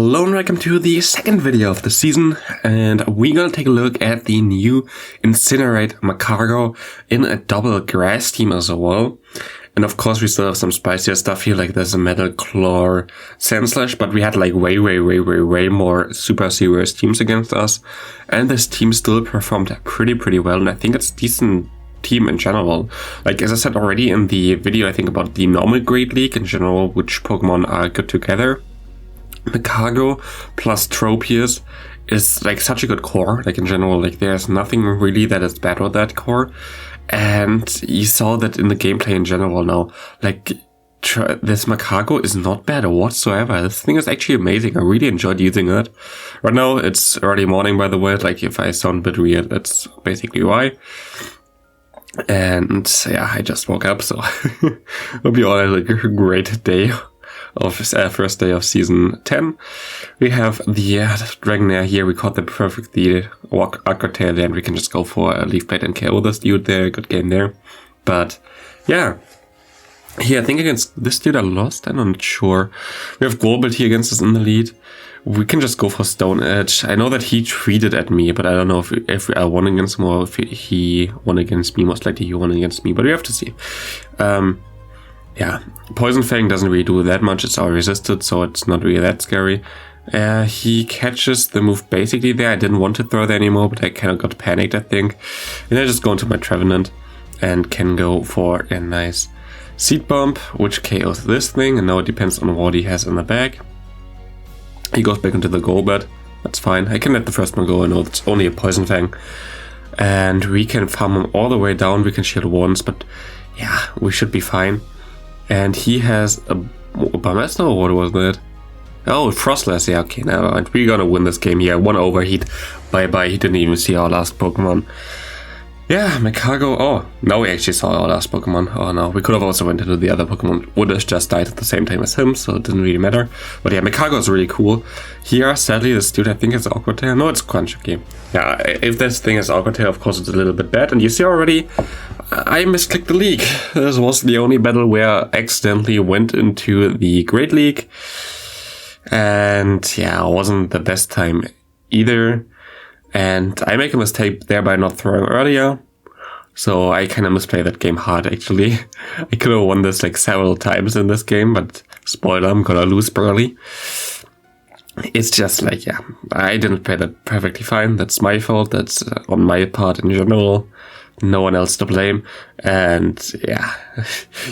Hello and welcome to the second video of the season, and we're gonna take a look at the new Incinerate Magcargo in a double grass team as well. And of course we still have some spicier stuff here, like there's a Metal Claw Sandslash, but we had like way more super serious teams against us. And this team still performed pretty well, and I think it's a decent team in general. Like as I said already in the video, I think about the normal Great League in general, which Pokemon are good together. Magcargo plus Tropius is like such a good core, like in general, like there's nothing really that is bad with that core. And you saw that in the gameplay in general now, like this Magcargo is not bad whatsoever. This thing is actually amazing. I really enjoyed using it. Right now it's early morning, by the way, like if I sound a bit weird, that's basically why. And yeah, I just woke up, so hope you all had like a great day of first day of season 10. We have the Dragonair here. We caught the perfectly Aqua Tail there, and we can just go for a Leaf Blade and KO this dude there. Good game there. But yeah, here I think against this dude I lost. I'm not sure. We have Golbat here against us in the lead. We can just go for Stone Edge. I know that he treated at me, but I don't know if I won against him or if he won against me. Most likely he won against me, but we have to see. Yeah, Poison Fang doesn't really do that much. It's all resisted, so it's not really that scary. He catches the move basically there. I didn't want to throw that anymore, but I kind of got panicked, I think. And I just go into my Trevenant and can go for a nice Seed Bomb, which KOs this thing. And now it depends on what he has in the bag. He goes back into the Golbat. That's fine. I can let the first one go. I know it's only a Poison Fang. And we can farm him all the way down. We can shield once, but yeah, we should be fine. And he has a Bumester, or what was that? Oh, Frostless, yeah, okay, never mind. We're gonna win this game here. One overheat. Bye-bye, he didn't even see our last Pokemon. Yeah, Magcargo. Oh, now we actually saw our last Pokemon. Oh no, we could have also went into the other Pokemon. Would have just died at the same time as him, so it didn't really matter. But yeah, Magcargo is really cool. Here, sadly, this dude, I think it's Aqua Tail. No, it's Crunch, okay. Yeah, if this thing is Aqua Tail, of course it's a little bit bad. And you see already, I misclicked the league. This was the only battle where I accidentally went into the Great League. And yeah, it wasn't the best time either. And I make a mistake there by not throwing earlier. So I kind of misplayed that game hard, actually. I could have won this like several times in this game, but spoiler, I'm gonna lose early. It's just like, yeah, I didn't play that perfectly fine. That's my fault. That's on my part in general. No one else to blame. And yeah,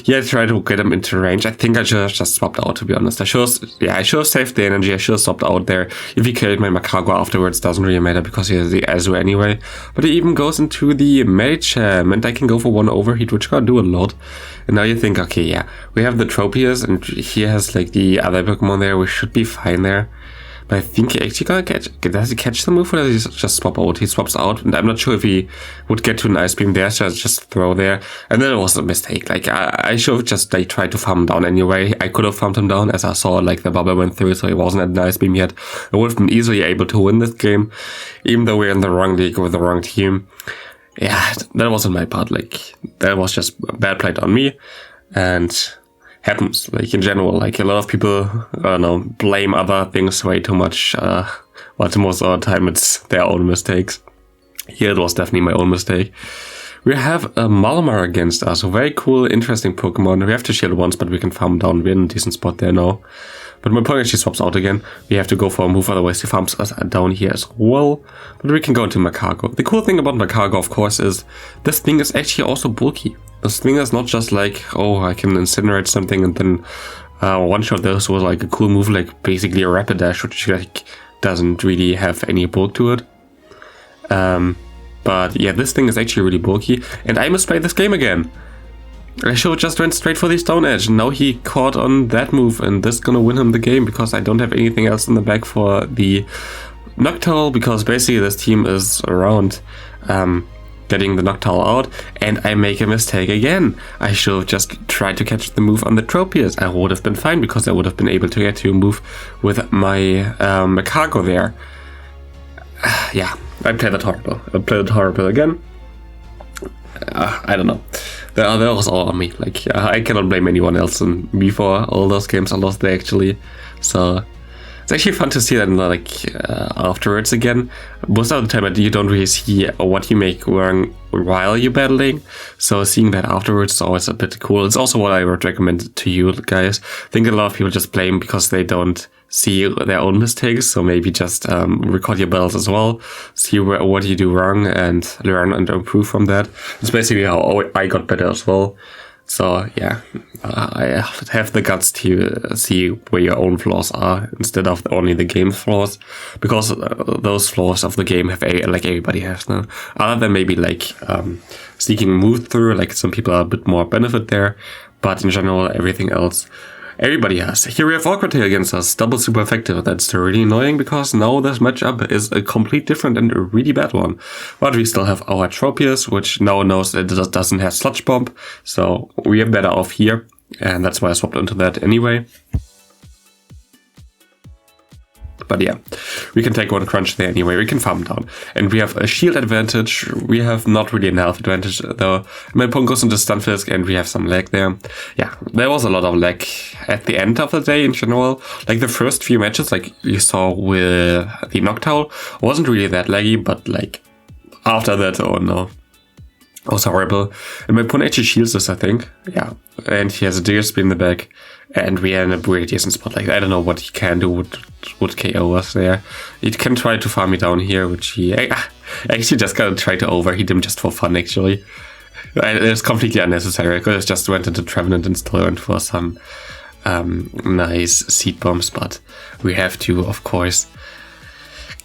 yeah, try to get him into range. I think I should have just swapped out, to be honest. I should have saved the energy. I should have swapped out there. If he killed my Magcargo afterwards, doesn't really matter because he has the Azu anyway. But he even goes into the Medicham, and I can go for one overheat, which can do a lot. And now you think, okay, yeah, we have the Tropius, and he has like the other Pokemon there. We should be fine there. But I think he actually gonna catch. Does he catch the move, or does he just swap out? He swaps out, and I'm not sure if he would get to an Ice Beam there, so just throw there. And then it was a mistake. Like I should have just like tried to farm him down anyway. I could have farmed him down, as I saw like the bubble went through, so he wasn't at an Ice Beam yet. I would have been easily able to win this game, even though we're in the wrong league with the wrong team. Yeah, that wasn't my part. Like that was just a bad play on me, and happens, like in general. Like a lot of people, blame other things way too much, but most of the time it's their own mistakes. Here it was definitely my own mistake. We have a Malamar against us, a very cool, interesting Pokemon. We have to shield once, but we can farm down. We're in a decent spot there now. But my opponent actually swaps out again. We have to go for a move, otherwise he farms us down here as well. But we can go into Magcargo. The cool thing about Magcargo, of course, is this thing is actually also bulky. This thing is not just like, oh, I can incinerate something and then one shot. This was like a cool move, like basically a Rapidash, which like doesn't really have any bulk to it. But yeah, this thing is actually really bulky, and I misplayed this game again. I should have just went straight for the Stone Edge, and now he caught on that move, and this is gonna win him the game because I don't have anything else in the bag for the Noctowl, because basically this team is around getting the Noctowl out, and I make a mistake again. I should have just tried to catch the move on the Tropius. I would have been fine because I would have been able to get to a move with my Magcargo there. Yeah, I played it horrible. I played it horrible again. I don't know. That was all on me. Like, I cannot blame anyone else than me for all those games I lost there, actually. So It's actually fun to see that like afterwards again. Most of the time you don't really see what you make wrong while you're battling, so seeing that afterwards is always a bit cool. It's also what I would recommend to you guys. I think a lot of people just blame because they don't see their own mistakes, so maybe just record your battles as well, see what you do wrong and learn and improve from that. It's basically how I got better as well. So yeah, I have the guts to see where your own flaws are instead of only the game's flaws, because those flaws of the game have like everybody has now. Other than maybe like sneaking move through, like some people are a bit more benefit there, but in general everything else everybody has. Here we have Awkward here against us, double super effective. That's really annoying because now this matchup is a complete different and a really bad one. But we still have our Tropius, which now knows that it doesn't have Sludge Bomb, so we are better off here, and that's why I swapped into that anyway. But yeah, we can take one crunch there anyway, we can farm down. And we have a shield advantage, we have not really an health advantage though. My opponent goes into Stunfisk and we have some lag there. Yeah, there was a lot of lag at the end of the day in general. Like the first few matches, like you saw with the Noctowl, wasn't really that laggy, but like after that, oh no. It was horrible. And my opponent actually shields this, I think. Yeah, and he has a Digger Spear in the back. And we are in a really decent spot. Like, I don't know what he can do would KO us there. He can try to farm me down here, which he actually just gonna try to overheat him just for fun, actually. It's completely unnecessary. I could have just went into Trevenant and still went for some nice seed bombs, but we have to, of course,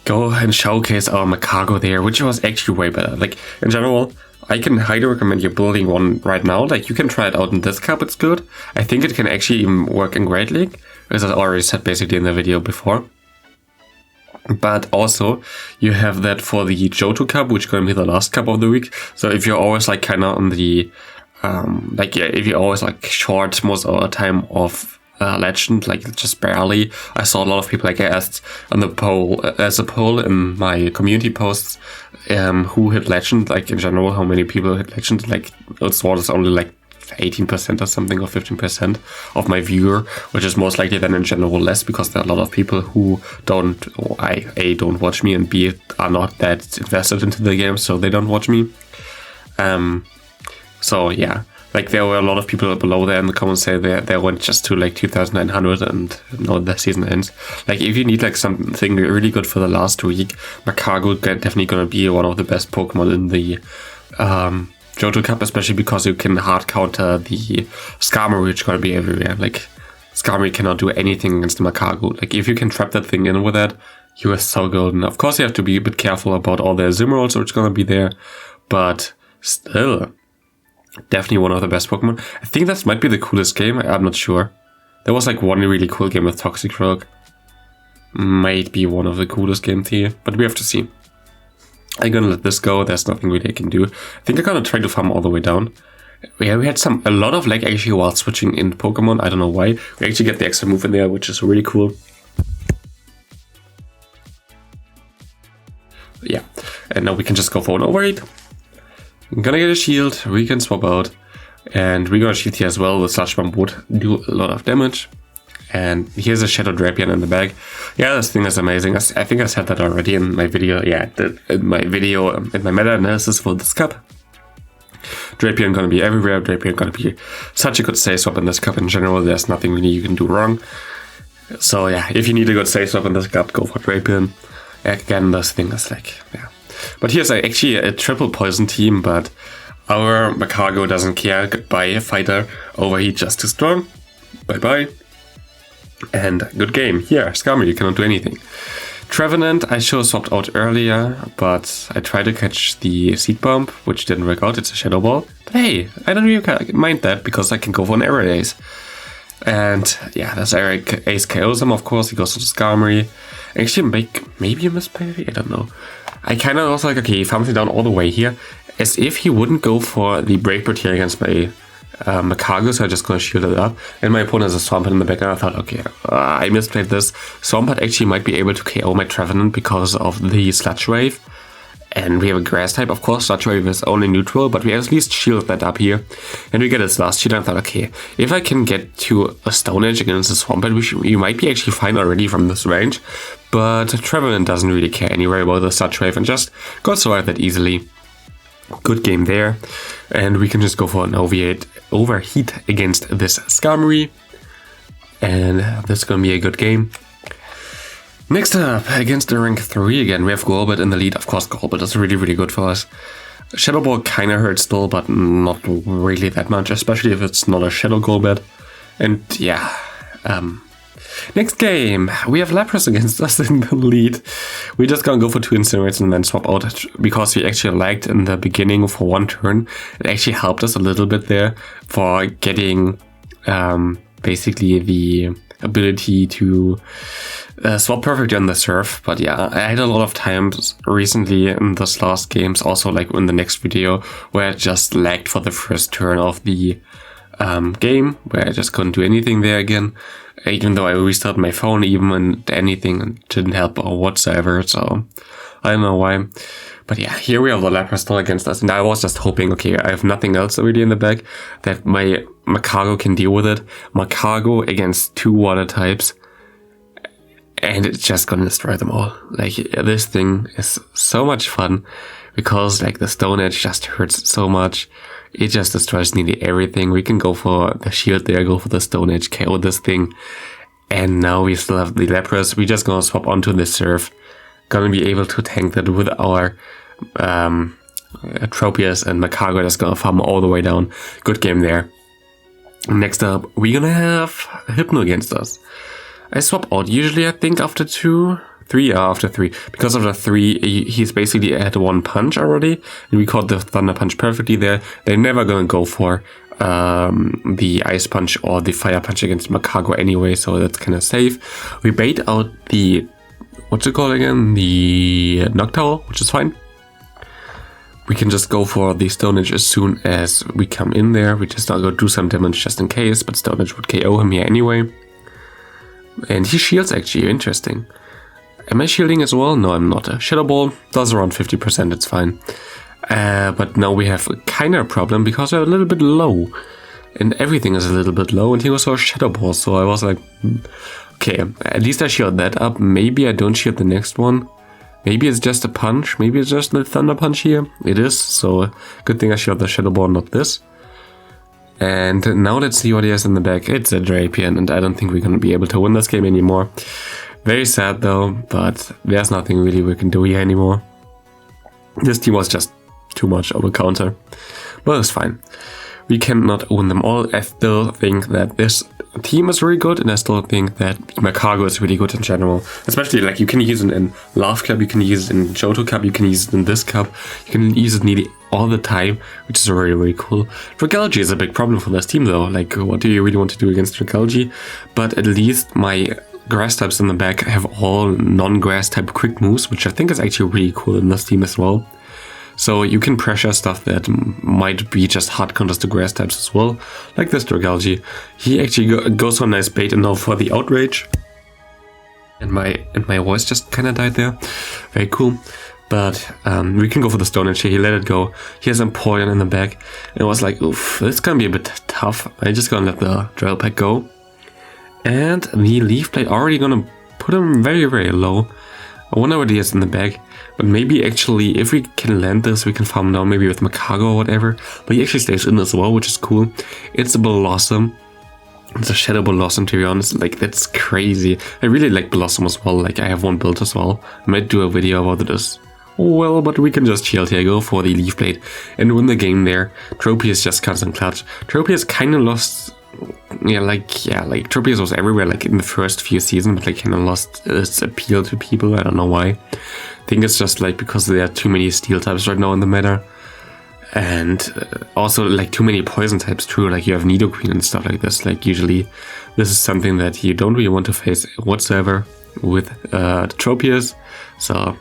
go and showcase our Magcargo there, which was actually way better. Like, in general, I can highly recommend you building one right now. Like, you can try it out in this cup, it's good. I think it can actually even work in Great League, as I already said basically in the video before. But also, you have that for the Johto Cup, which is going to be the last cup of the week. So if you're always like kind of on the, if you're always like short most of the time of Legend, like just barely. I saw a lot of people, like I asked on the poll, as a poll in my community posts, who hit Legend, like in general, how many people hit Legend. Like it was only like 18% or something, or 15% of my viewer, which is most likely then in general less, because there are a lot of people who don't, A, don't watch me, and B, are not that invested into the game, so they don't watch me. So yeah. Like, there were a lot of people below there in the comments say they went just to like 2,900 and now the season ends. Like, if you need like something really good for the last week, Magcargo definitely gonna be one of the best Pokemon in the Johto Cup, especially because you can hard counter the Skarmory, which is gonna be everywhere. Like, Skarmory cannot do anything against the Magcargo. Like, if you can trap that thing in with that, you are so golden. Of course, you have to be a bit careful about all the Zimmerals, which is gonna be there, but still. Definitely one of the best Pokemon. I think that might be the coolest game. I'm not sure. There was like one really cool game with Toxicroak. Might be one of the coolest games here, but we have to see. I'm gonna let this go. There's nothing really I can do. I think I'm gonna try to farm all the way down. Yeah, we had a lot of lag actually while switching in Pokemon. I don't know why. We actually get the extra move in there, which is really cool. Yeah, and now we can just go for an overheat. I'm gonna get a shield, we can swap out, and we're gonna shield here as well. The Sludge Bomb would do a lot of damage. And here's a Shadow Drapion in the bag. Yeah, this thing is amazing. I think I said that already in my video. Yeah, in my meta-analysis for this cup. Drapion gonna be everywhere. Drapion gonna be such a good save swap in this cup in general. There's nothing really you can do wrong. So yeah, if you need a good save swap in this cup, go for Drapion. Again, this thing is like, yeah. But here's actually a triple poison team, but our Magcargo doesn't care. Goodbye, fighter. Overheat just too strong. Bye-bye. And good game. Here, Skarmory, you cannot do anything. Trevenant, I should have swapped out earlier, but I tried to catch the Seed Bomb, which didn't work out. It's a Shadow Ball. But hey, I don't really mind that, because I can go for an Error Ace. And yeah, that's Eric Ace KOs him, of course. He goes to the Skarmory. Actually, maybe a misplay? I don't know. I kind of was like, okay, he farms me down all the way here, as if he wouldn't go for the Breakbird here against my Magcargo, so I'm just gonna shield it up. And my opponent has a Swampert in the back, and I thought, okay, I misplayed this. Swampert actually might be able to KO my Trevenant because of the Sludge Wave. And we have a grass type, of course, Shockwave is only neutral, but we at least shield that up here. And we get his last shield, and I thought, okay, if I can get to a Stone Edge against a Swampert, we might be actually fine already from this range. But Trevenant doesn't really care anyway about the Shockwave and just got survived that easily. Good game there. And we can just go for an overheat against this Skarmory. And this is gonna be a good game. Next up, against the rank 3 again, we have Golbat in the lead. Of course, Golbat is really, really good for us. Shadow Ball kinda hurts still, but not really that much, especially if it's not a Shadow Golbat. And yeah, next game, we have Lapras against us in the lead. We're just gonna go for 2 Incinerates and then swap out because we actually lagged in the beginning for 1 turn. It actually helped us a little bit there for getting basically the ability to swap perfectly on the surf. But yeah, I had a lot of times recently in this last games, also like in the next video, where I just lagged for the first turn of the game, where I just couldn't do anything there again, even though I restarted my phone even and anything, and didn't help or whatsoever. So I don't know why. But yeah, here we have the Lapras still against us, and I was just hoping, okay, I have nothing else really in the back, that my Magcargo can deal with it. Magcargo against 2 water types, and it's just gonna destroy them all. Like, this thing is so much fun, because like the Stone Edge just hurts so much. It just destroys nearly everything. We can go for the shield there, go for the Stone Edge, KO this thing, and now we still have the Lapras. We're just gonna swap onto the surf. Gonna be able to tank that with our Tropius, and Magcargo just gonna farm all the way down. Good game there. Next up, we're gonna have Hypno against us. I swap out usually, I think, after 2, 3, after 3. Because after 3, he's basically at 1 punch already, and we caught the Thunder Punch perfectly there. They're never gonna go for the Ice Punch or the Fire Punch against Magcargo anyway, so that's kind of safe. We bait out the, what's it called again? The Noctowl, which is fine. We can just go for the Stone Edge as soon as we come in there. We just go do some damage just in case, but Stone Edge would KO him here anyway. And he shields actually, interesting. Am I shielding as well? No, I'm not. Shadow Ball does around 50%, it's fine. But now we have kind of a problem because we're a little bit low. And everything is a little bit low, and he goes for a Shadow Ball, so I was like, okay, at least I shield that up. Maybe I don't shield the next one. Maybe it's just a punch. Maybe it's just the Thunder Punch here. It is, so good thing I shield the Shadow Ball, not this. And now let's see what he has in the back. It's a Drapion, and I don't think we're going to be able to win this game anymore. Very sad though, but there's nothing really we can do here anymore. This team was just too much of a counter. But it's fine. We cannot win them all. I still think that this team is really good, and I still think that Magcargo is really good in general. Especially, like, you can use it in Love Cup, you can use it in Johto Cup, you can use it in this cup, you can use it nearly all the time, which is really, really cool. Dragalge is a big problem for this team though. Like, what do you really want to do against Dragalge? But at least my grass types in the back have all non-grass type quick moves, which I think is actually really cool in this team as well. So you can pressure stuff that might be just hard counters to grass types as well, like this Dragalge. He actually goes for a nice bait and now for the Outrage. And my voice just kind of died there. Very cool. But we can go for the Stone Edge here. He let it go. He has Empoleon in the back. And it was like, oof, this is gonna be a bit tough. I'm just gonna let the Drill Peck go. And the Leaf Blade already gonna put him very, very low. I wonder what he has in the bag. But maybe actually, if we can land this, we can farm down maybe with Magcargo or whatever. But he actually stays in as well, which is cool. It's a Blossom. It's a Shadow Blossom, to be honest. Like, that's crazy. I really like Blossom as well. Like, I have one build as well. I might do a video about this. Well, but we can just shield here, go for the Leaf Blade and win the game there. Tropius just comes in clutch. Tropius kind of lost... like Tropius was everywhere, like in the first few seasons, but like kind of lost its appeal to people. I don't know why. I think it's just like because there are too many steel types right now in the meta. And also like too many poison types too, like you have Nidoqueen and stuff like this. Like usually this is something that you don't really want to face whatsoever with Tropius. So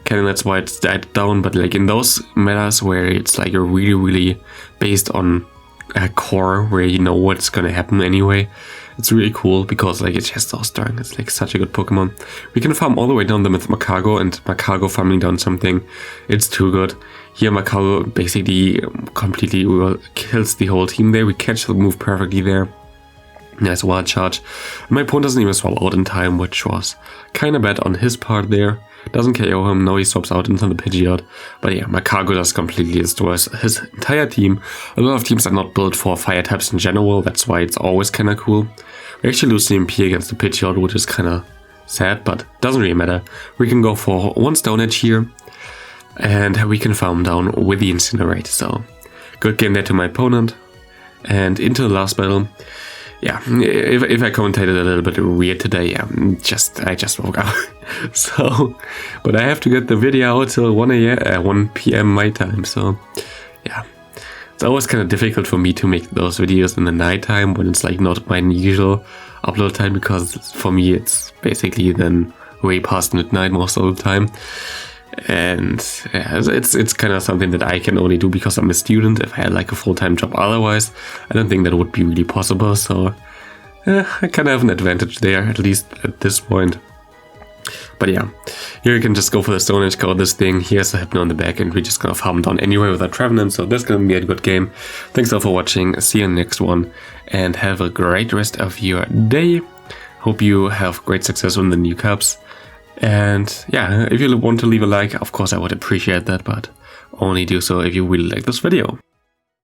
kind of that's why it's died down. But like in those metas where it's like really, really based on a core where you know what's gonna happen anyway, It's really cool because like it's just so strong. It's like such a good Pokemon. We can farm all the way down them with Magcargo, and Magcargo farming down something, it's too good. Here Magcargo basically completely kills the whole team there. We catch the move perfectly there. Nice wild charge. My opponent doesn't even swap out in time, which was kind of bad on his part there. Doesn't KO him, now he swaps out into the Pidgeot. But yeah, Magcargo just completely destroys his entire team. A lot of teams are not built for fire types in general, that's why it's always kind of cool. We actually lose the MP against the Pidgeot, which is kind of sad, but doesn't really matter. We can go for 1 Stone Edge here, and we can farm down with the Incinerate. So, good game there to my opponent. And into the last battle. Yeah, if I commentated a little bit weird today, yeah, I just woke up. So, but I have to get the video out till 1 p.m. my time, so yeah. It's always kind of difficult for me to make those videos in the night time when it's like not my usual upload time, because for me it's basically then way past midnight most of the time. And yeah, it's kind of something that I can only do because I'm a student. If I had like a full-time job otherwise, I don't think that would be really possible. So I kind of have an advantage there, at least at this point. But yeah, here you can just go for the Stone Edge, code this thing. Here's a Hypno on the back, and we're just gonna farm down anyway without Trevenant. So this is gonna be a good game. Thanks all for watching. See you in the next one, and have a great rest of your day. Hope you have great success on the new cups. And yeah, if you want to leave a like, of course I would appreciate that, but only do so if you really like this video.